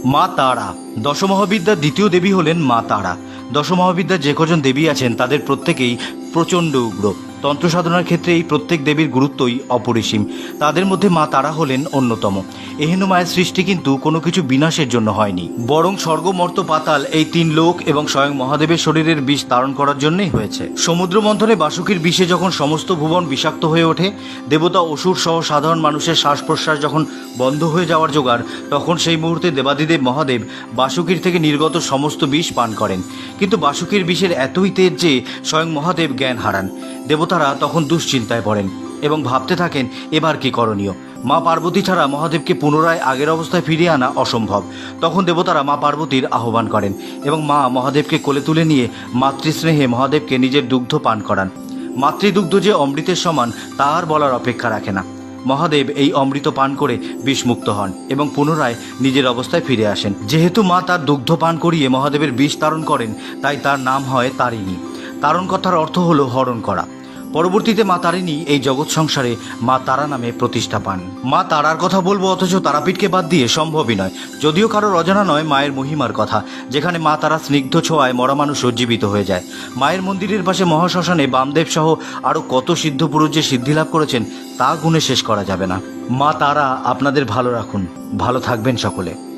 মা তারা দশমহাবিদ্যার দ্বিতীয় দেবী হলেন মা তারা। দশমহাবিদ্যার যে কজন দেবী আছেন তাদের প্রত্যেকেই প্রচণ্ড উগ্র। তন্ত্র সাধনার ক্ষেত্রে এই প্রত্যেক দেবীর গুরুত্বই অপরিসীম। তাদের মধ্যে মা তারা হলেন অন্যতম। এহেন মায়ের সৃষ্টি কিন্তু কোনো কিছু বিনাশের জন্য হয়নি, বরং স্বর্গ মর্ত পাতাল এই তিন লোক এবং স্বয়ং মহাদেবের শরীরের বিষ ধারণ করার জন্যই হয়েছে। সমুদ্র মন্থনে বাসুকীর বিষে যখন সমস্ত ভুবন বিষাক্ত হয়ে ওঠে, দেবতা অসুর সহ সাধারণ মানুষের শ্বাস প্রশ্বাস যখন বন্ধ হয়ে যাওয়ার জোগাড়, তখন সেই মুহূর্তে দেবাদিদেব মহাদেব বাসুকীর থেকে নির্গত সমস্ত বিষ পান করেন। কিন্তু বাসুকীর বিষের এতই তেজ যে স্বয়ং মহাদেব জ্ঞান হারান। দেবতারা তখন দুশ্চিন্তায় পড়েন এবং ভাবতে থাকেন এবার কি করণীয়। মা পার্বতী ছাড়া মহাদেবকে পুনরায় আগের অবস্থায় ফিরিয়ে আনা অসম্ভব। তখন দেবতারা মা পার্বতীর আহ্বান করেন এবং মা মহাদেবকে কোলে তুলে নিয়ে মাতৃস্নেহে মহাদেবকে নিজের দুগ্ধ পান করান। মাতৃদুগ্ধ যে অমৃতের সমান তা আর বলার অপেক্ষা রাখে না। মহাদেব এই অমৃত পান করে বিষমুক্ত হন এবং পুনরায় নিজের অবস্থায় ফিরে আসেন। যেহেতু মা তার দুগ্ধ পান করিয়ে মহাদেবের বিষ তারণ করেন, তাই তার নাম হয় তারিণী। তারণ কথার অর্থ হলো হরণ করা। পরবর্তীতে মা তারিণী এই জগৎ সংসারে মা তারা নামে প্রতিষ্ঠা পান। মা তারার কথা বলবো অথচ তারাপীঠকে বাদ দিয়ে সম্ভবই নয়। যদিও কারোর অজানা নয় মায়ের মহিমার কথা, যেখানে মা তারা স্নিগ্ধ ছোঁয়ায় মরা মানুষও জীবিত হয়ে যায়। মায়ের মন্দিরের পাশে মহাশ্মশানে বামদেব সহ আরও কত সিদ্ধ পুরুষ যে সিদ্ধিলাভ করেছেন তা গুণে শেষ করা যাবে না। মা তারা আপনাদের ভালো রাখুন। ভালো থাকবেন সকলে।